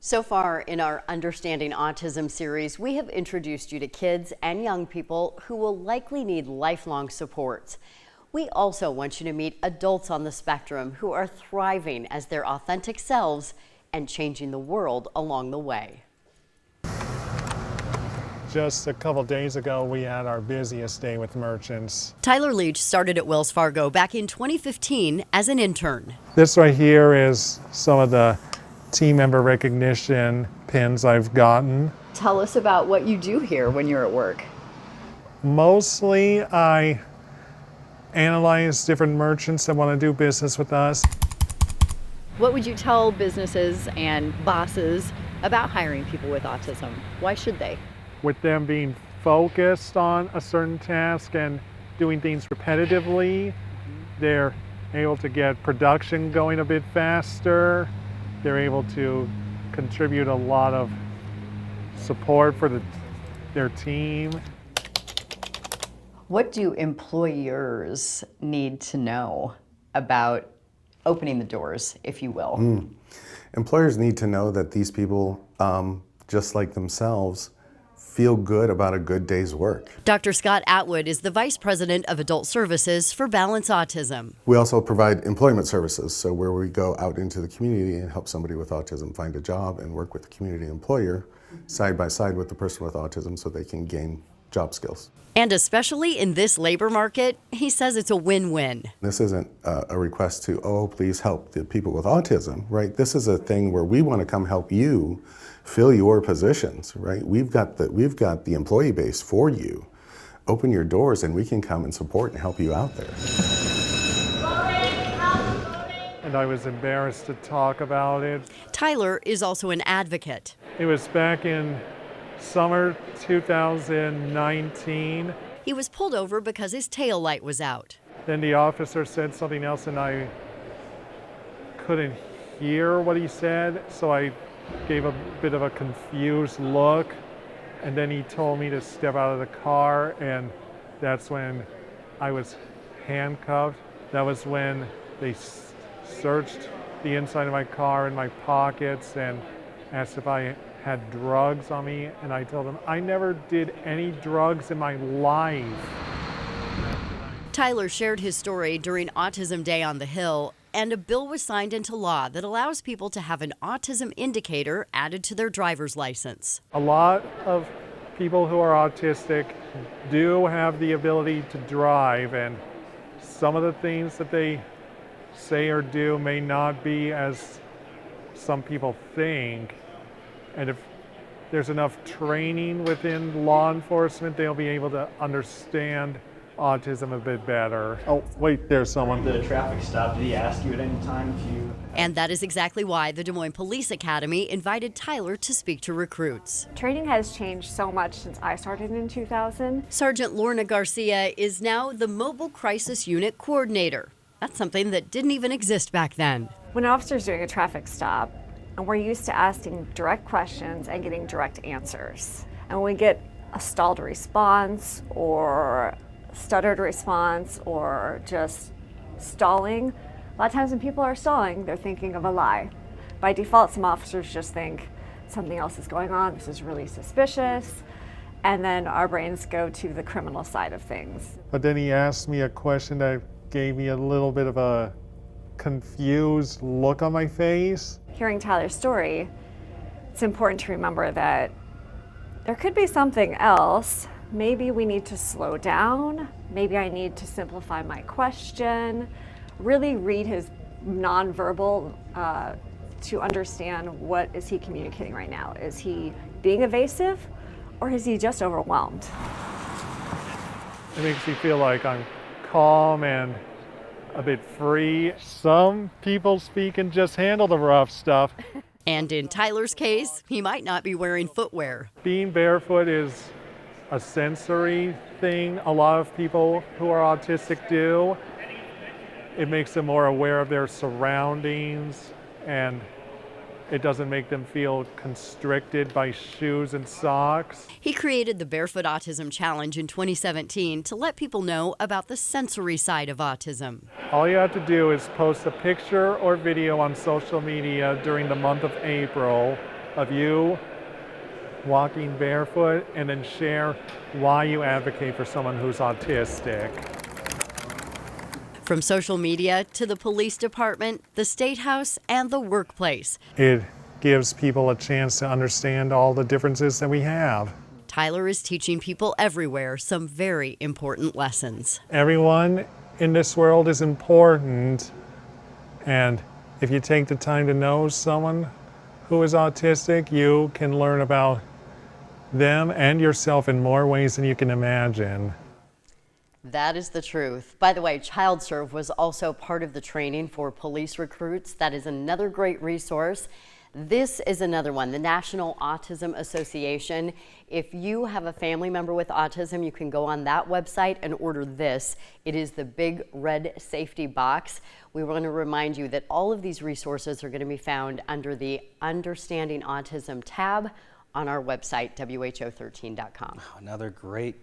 So far in our Understanding Autism series, we have introduced you to kids and young people who will likely need lifelong support. We also want you to meet adults on the spectrum who are thriving as their authentic selves and changing the world along the way. Just a couple days ago, we had our busiest day with merchants. Tyler Leach started at Wells Fargo back in 2015 as an intern. This right here is some of the team member recognition pins I've gotten. Tell us about what you do here when you're at work. Mostly I analyze different merchants that want to do business with us. What would you tell businesses and bosses about hiring people with autism? Why should they? With them being focused on a certain task and doing things repetitively, they're able to get production going a bit faster. They're able to contribute a lot of support for their team. What do employers need to know about opening the doors, if you will? Employers need to know that these people, just like themselves, feel good about a good day's work. Dr. Scott Atwood is the Vice President of Adult Services for Balance Autism. We also provide employment services, so where we go out into the community and help somebody with autism find a job and work with the community employer side by side with the person with autism so they can gain job skills. And especially in this labor market, he says it's a win-win. This isn't a request to, oh, please help the people with autism, right? This is a thing where we want to come help you fill your positions, right? We've got the employee base for you. Open your doors and we can come and support and help you out there. And I was embarrassed to talk about it. Tyler is also an advocate. It was back in summer 2019. He was pulled over because his tail light was out. Then the officer said something else and I couldn't hear what he said, so I gave a bit of a confused look, and then he told me to step out of the car, and that's when I was handcuffed. That was when they searched the inside of my car and my pockets and asked if I had drugs on me, and I told them I never did any drugs in my life. Tyler shared his story during Autism Day on the Hill, and a bill was signed into law that allows people to have an autism indicator added to their driver's license. A lot of people who are autistic do have the ability to drive, and some of the things that they say or do may not be as some people think. And if there's enough training within law enforcement, they'll be able to understand autism a bit better. Oh, wait, there's someone. The traffic stop, did he ask you at any time if you... And that is exactly why the Des Moines Police Academy invited Tyler to speak to recruits. Training has changed so much since I started in 2000. Sergeant Lorna Garcia is now the Mobile Crisis Unit Coordinator. That's something that didn't even exist back then. When an officer's doing a traffic stop, and we're used to asking direct questions and getting direct answers. And when we get a stalled response or stuttered response or just stalling, a lot of times when people are stalling, they're thinking of a lie. By default, some officers just think something else is going on, this is really suspicious, and then our brains go to the criminal side of things. But then he asked me a question that gave me a little bit of a confused look on my face. Hearing Tyler's story, it's important to remember that there could be something else. Maybe we need to slow down. Maybe I need to simplify my question. Really read his nonverbal to understand what is he communicating right now. Is he being evasive or is he just overwhelmed? It makes me feel like I'm calm and a bit free. Some people speak and just handle the rough stuff. And in Tyler's case, he might not be wearing footwear. Being barefoot is a sensory thing a lot of people who are autistic do. It makes them more aware of their surroundings, and it doesn't make them feel constricted by shoes and socks. He created the Barefoot Autism Challenge in 2017 to let people know about the sensory side of autism. All you have to do is post a picture or video on social media during the month of April of you walking barefoot, and then share why you advocate for someone who's autistic. From social media to the police department, the State House, and the workplace, It gives people a chance to understand all the differences that we have. Tyler is teaching people everywhere some very important lessons. Everyone in this world is important, and if you take the time to know someone who is autistic, you can learn about them and yourself in more ways than you can imagine. That is the truth. By the way, ChildServe was also part of the training for police recruits. That is another great resource. This is another one, the National Autism Association. If you have a family member with autism, you can go on that website and order this. It is the big red safety box. We want to remind you that all of these resources are going to be found under the Understanding Autism tab on our website, WHO13.com. Another great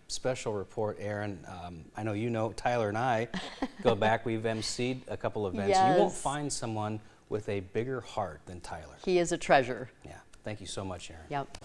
special report, Erin. I know you know Tyler and I go back. We've emceed a couple events. Yes. You won't find someone with a bigger heart than Tyler. He is a treasure. Yeah. Thank you so much, Erin. Yep.